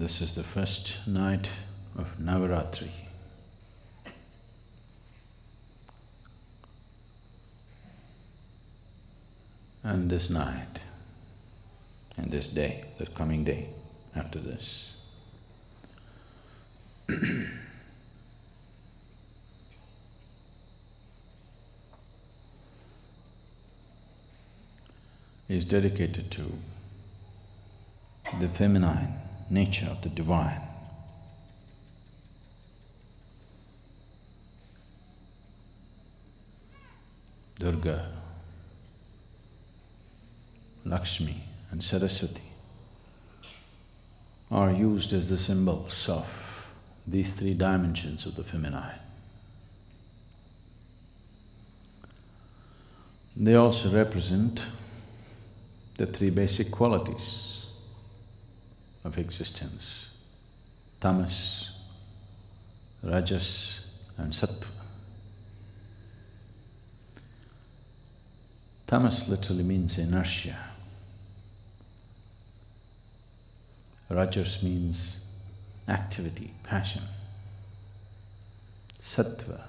This is the first night of НАВАРАТРИ. And this night and this day, the coming day after this, is dedicated to the feminine nature of the divine. Durga, Lakshmi and Saraswati are used as the symbols of these three dimensions of the feminine. They also represent the three basic qualities of existence: tamas, rajas and sattva. Tamas literally means inertia. Rajas means activity, passion. Sattva,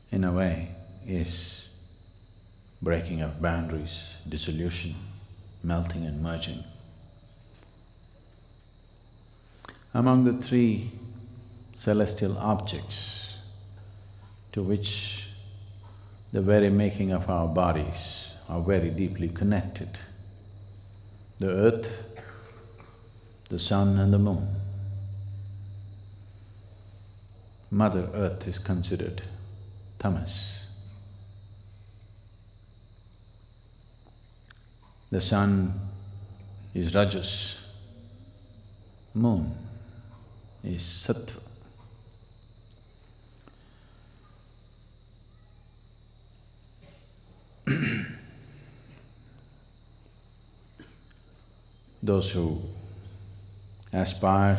in a way, is breaking of boundaries, dissolution, melting and merging. Among the three celestial objects to which the very making of our bodies are very deeply connected, the earth, the sun and the moon. Mother Earth is considered tamas. The sun is rajas, moon is sattva. Those who aspire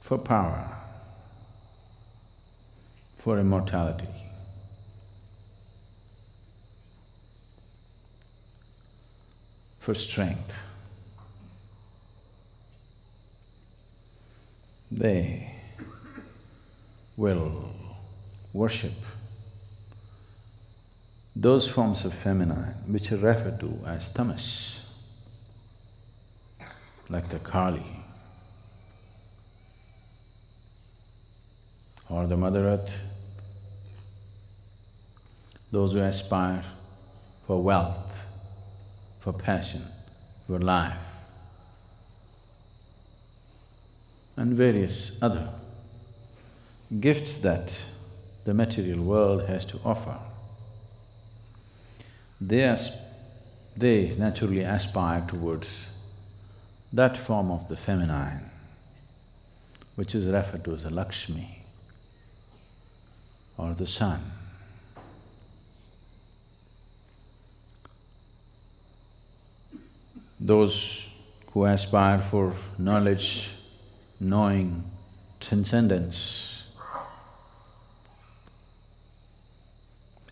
for power, for immortality, for strength, they will worship those forms of feminine which are referred to as tamas, like the Kali or the Mother Earth. Those who aspire for wealth, for passion, for life, and various other gifts that the material world has to offer. They naturally aspire towards that form of the feminine, which is referred to as the Lakshmi or the sun. Those who aspire for knowledge, knowing, transcendence,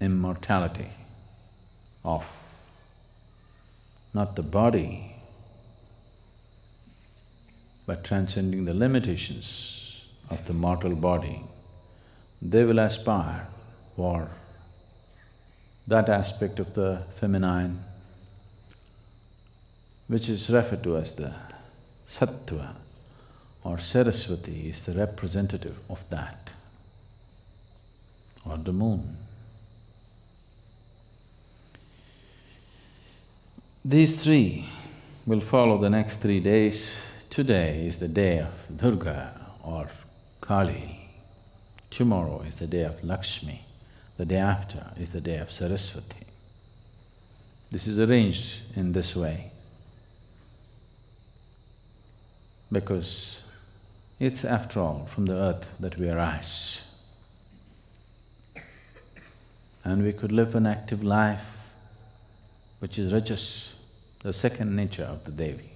immortality of not the body, but transcending the limitations of the mortal body, they will aspire for that aspect of the feminine which is referred to as the sattva, or Saraswati is the representative of that, or the moon. These three will follow the next 3 days. Today is the day of Durga or Kali. Tomorrow is the day of Lakshmi. The day after is the day of Saraswati. This is arranged in this way because it's after all from the earth that we arise. And we could live an active life which is rajas, the second nature of the Devi.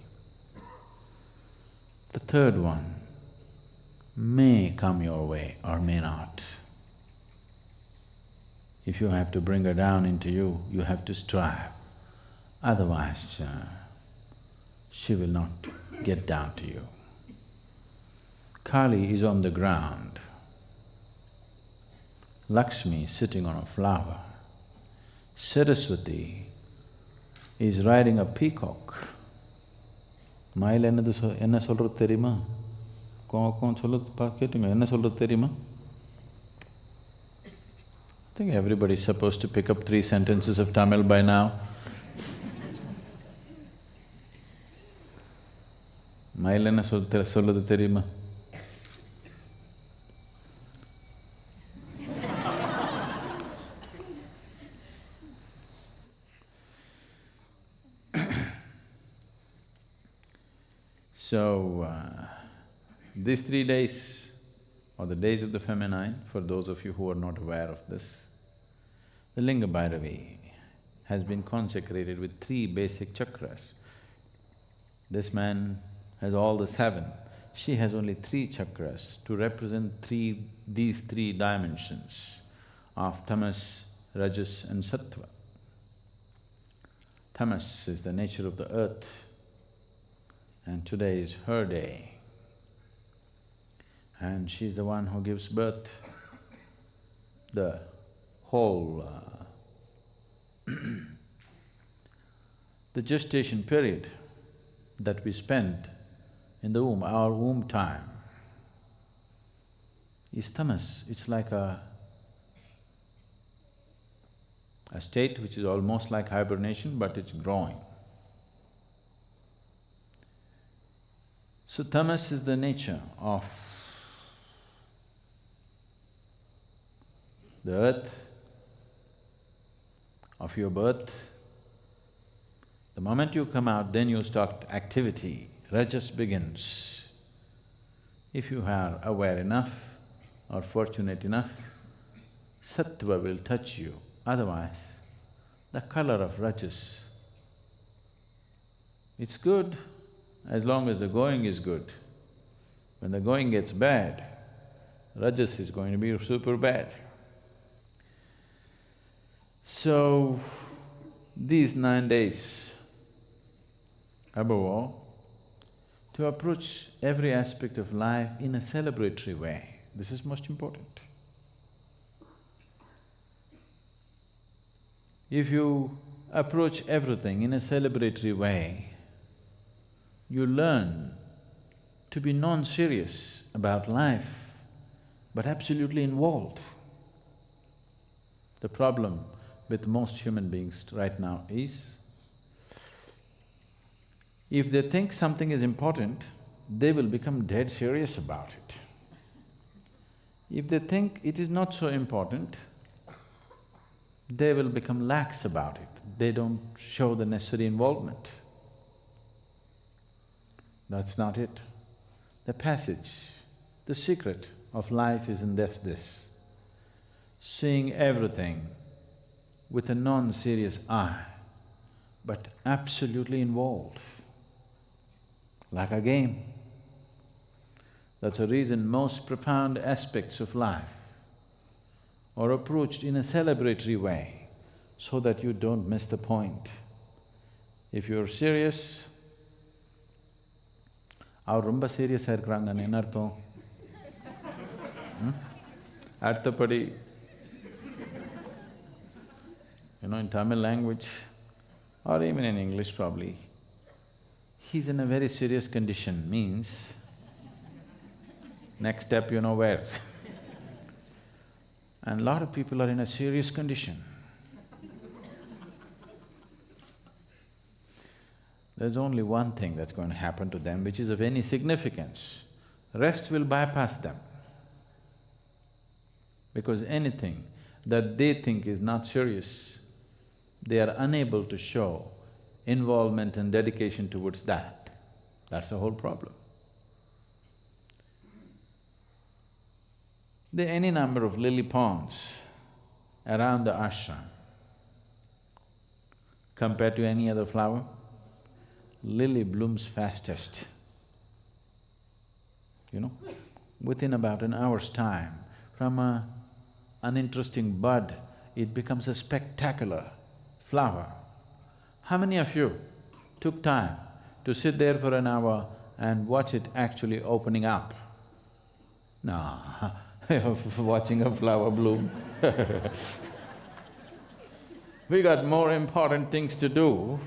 The third one may come your way or may not. If you have to bring her down into you, you have to strive. otherwise she will not get down to you. Kali is on the ground, Lakshmi is sitting on a flower, Saraswati is riding a peacock. மயில் என்ன சொல்றது தெரியுமா? Cone சொல்லுது கேட்டுங்க, என்ன சொல்றது தெரியுமா? I think everybody is supposed to pick up 3 sentences of Tamil by now. மயில் என்ன சொல்லுது தெரியுமா? So, these 3 days, or the days of the feminine, for those of you who are not aware of this, the Linga Bhairavi has been consecrated with 3 basic chakras. This man has all the 7, she has only 3 chakras to represent these 3 dimensions of tamas, rajas and sattva. Tamas is the nature of the earth, and today is her day. And she's the one who gives birth. The whole the gestation period that we spend in the womb, our womb time, is tamas. It's like a state which is almost like hibernation, but it's growing. So tamas is the nature of the earth, of your birth. The moment you come out, then you start activity, rajas begins. If you are aware enough or fortunate enough, sattva will touch you, otherwise the color of rajas, it's good as long as the going is good. When the going gets bad, rajas is going to be super bad. So, these 9 days, above all, to approach every aspect of life in a celebratory way, this is most important. If you approach everything in a celebratory way, you learn to be non-serious about life, but absolutely involved. The problem with most human beings right now is, if they think something is important, they will become dead serious about it. If they think it is not so important, they will become lax about it. They don't show the necessary involvement. That's not it. The passage, the secret of life is in this, seeing everything with a non-serious eye, but absolutely involved, like a game. That's the reason most profound aspects of life are approached in a celebratory way, so that you don't miss the point. If you're serious, அவர் ரொம்ப சீரியஸாக இருக்கிறாங்கன்னு என்ன அர்த்தம்? அடுத்தபடி, in Tamil language or even in English probably, he's in a very serious condition means next step you know where. And a lot of people are in a serious condition. There's only one thing that's going to happen to them which is of any significance. Rest will bypass them. Because anything that they think is not serious, they are unable to show involvement and dedication towards that. That's the whole problem. There are any number of lily ponds around the ashram. Compared to any other flower, lily blooms fastest. Within about an hour's time, from a uninteresting bud, it becomes a spectacular flower. How many of you took time to sit there for an hour and watch it actually opening up? No, watching a flower bloom. We got more important things to do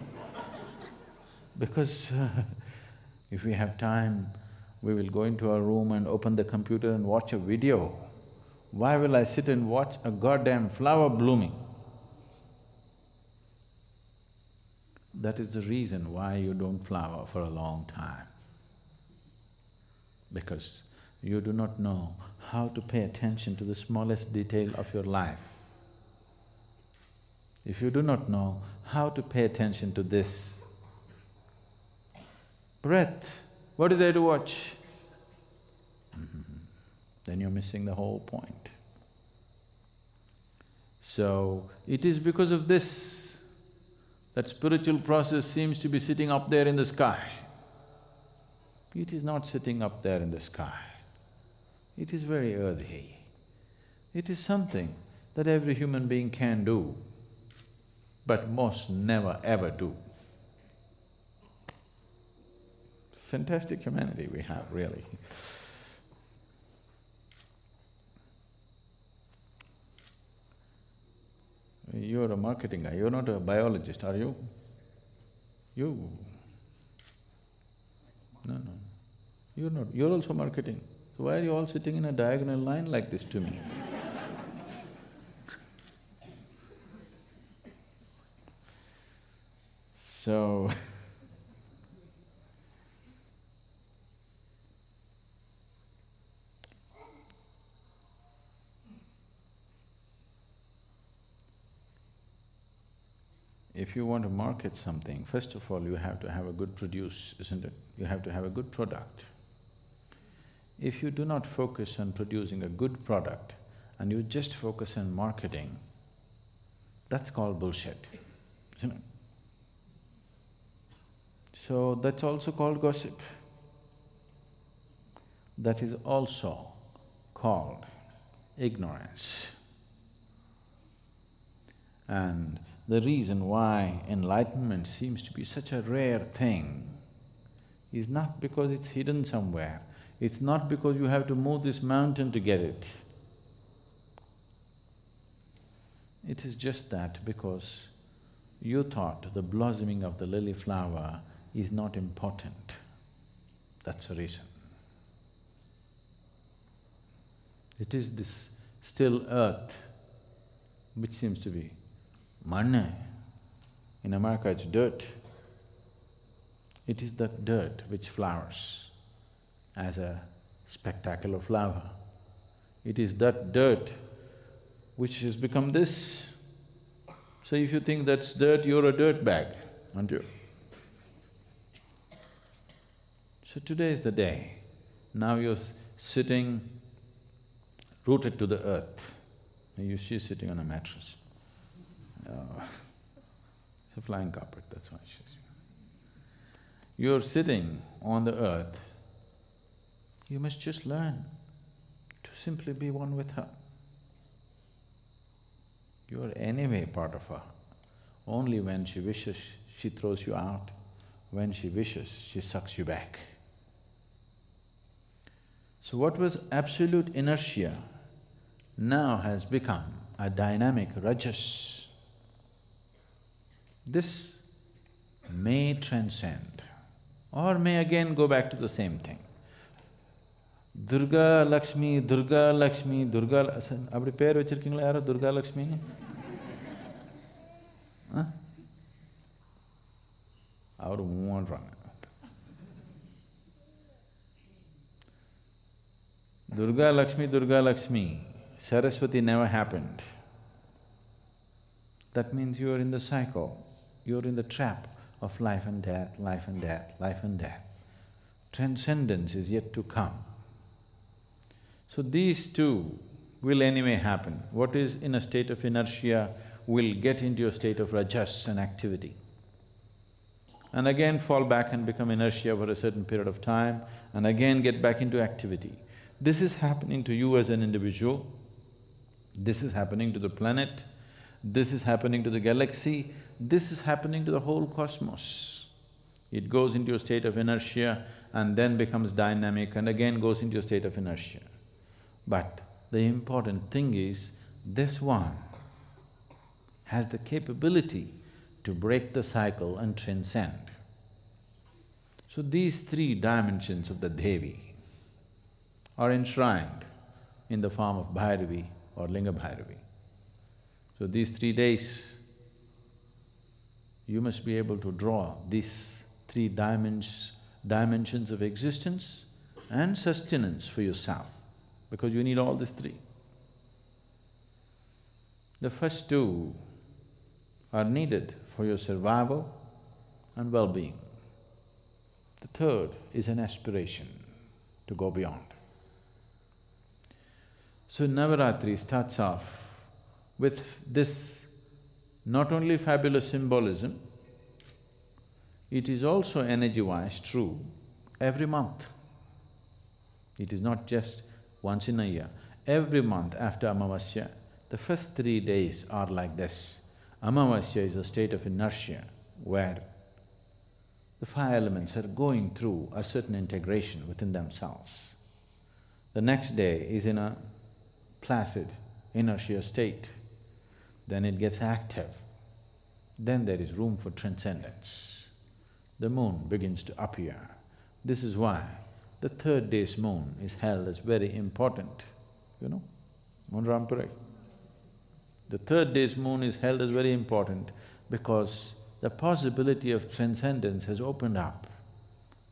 because if we have time, we will go into our room and open the computer and watch a video. Why will I sit and watch a goddamn flower blooming? That is the reason why you don't flower for a long time. Because you do not know how to pay attention to the smallest detail of your life. If you do not know how to pay attention to this, breath, what is there to watch? Then you're missing the whole point. So, it is because of this that spiritual process seems to be sitting up there in the sky. It is not sitting up there in the sky. It is very earthy. It is something that every human being can do, but most never ever do. Fantastic humanity we have, really. You're a marketing guy, you're not a biologist, are you? You… No. You're not… you're also marketing. So why are you all sitting in a diagonal line like this to me? So… if you want to market something, first of all you have to have a good produce, isn't it? You have to have a good product. If you do not focus on producing a good product and you just focus on marketing, that's called bullshit, isn't it? So that's also called gossip. That is also called ignorance. And the reason why enlightenment seems to be such a rare thing is not because it's hidden somewhere, it's not because you have to move this mountain to get it. It is just that because you thought the blossoming of the lily flower is not important. That's the reason. It is this still earth which seems to be manne. In America it's dirt. It is that dirt which flowers as a spectacular flower. It is that dirt which has become this. So if you think that's dirt, you're a dirt bag, aren't you? So today is the day. Now you're sitting rooted to the earth. She's sitting on a mattress. It's a flying carpet, that's why she's… You're sitting on the earth, you must just learn to simply be one with her. You're anyway part of her. Only when she wishes, she throws you out. When she wishes, she sucks you back. So what was absolute inertia now has become a dynamic rajas. This may transcend or may again go back to the same thing. Durga Lakshmi, Durga Lakshmi, Durga… Appadi per vechirukkinga yaro Durga Lakshmi nu? Avaru moondranga. Durga Lakshmi, Saraswati never happened. That means you are in the cycle, you're in the trap of life and death, life and death, life and death. Transcendence is yet to come. So these two will anyway happen. What is in a state of inertia will get into a state of rajas and activity, and again fall back and become inertia for a certain period of time, and again get back into activity. This is happening to you as an individual, this is happening to the planet, This is happening to the galaxy, this is happening to the whole cosmos. It goes into a state of inertia and then becomes dynamic and again goes into a state of inertia. But the important thing is, this one has the capability to break the cycle and transcend. So these three dimensions of the Devi are enshrined in the form of Bhairavi or Linga Bhairavi. So these 3 days, you must be able to draw these three dimensions of existence and sustenance for yourself, because you need all these three. The first two are needed for your survival and well-being. The third is an aspiration to go beyond. So Navaratri starts off with this not only fabulous symbolism, it is also energy-wise true every month. It is not just once in a year. Every month after Amavasya, the first 3 days are like this. Amavasya is a state of inertia where the five elements are going through a certain integration within themselves. The next day is in a placid inertia state, then it gets active, then there is room for transcendence. The moon begins to appear. This is why the third day's moon is held as very important, you know, on Rampurai. The third day's moon is held as very important because the possibility of transcendence has opened up.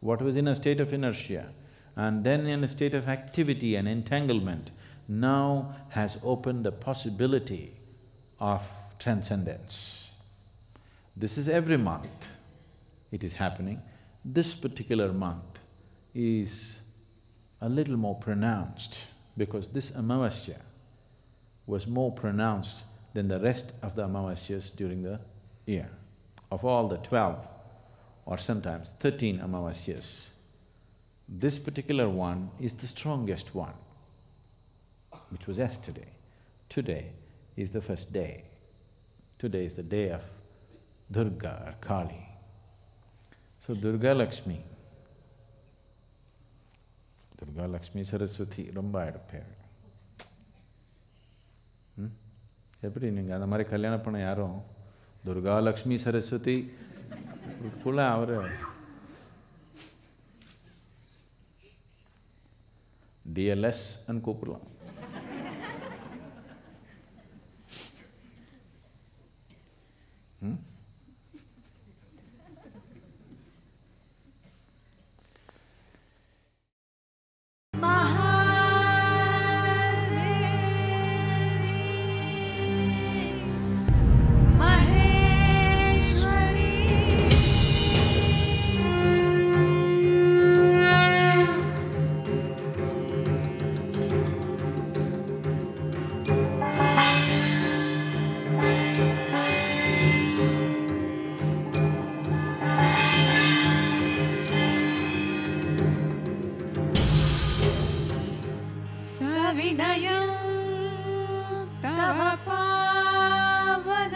What was in a state of inertia and then in a state of activity and entanglement now has opened the possibility of transcendence. This is every month it is happening. This particular month is a little more pronounced because this Amavasya was more pronounced than the rest of the Amavasyas during the year. Of all the 12 or sometimes 13 Amavasyas, this particular one is the strongest one, which was yesterday. Today is the first day. Today is the day of Durga or Kali. So Durga Lakshmi Saraswati ரொம்ப எடுப்பேன். எப்படி நீங்க அந்த மாதிரி கல்யாணம் பண்ண யாரும் துர்கா லக்ஷ்மி சரஸ்வதி இதுக்குள்ள அவரு DLS ன்னு கூப்பிடலாம். विनयं तव पावन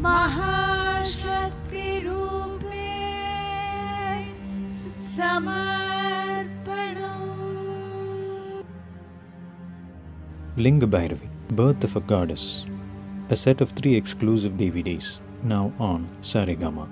महाशक्तिरूपे समर्पणम्. Linga Bhairavi, Birth of a Goddess, a set of 3 exclusive DVDs, now on Saregama.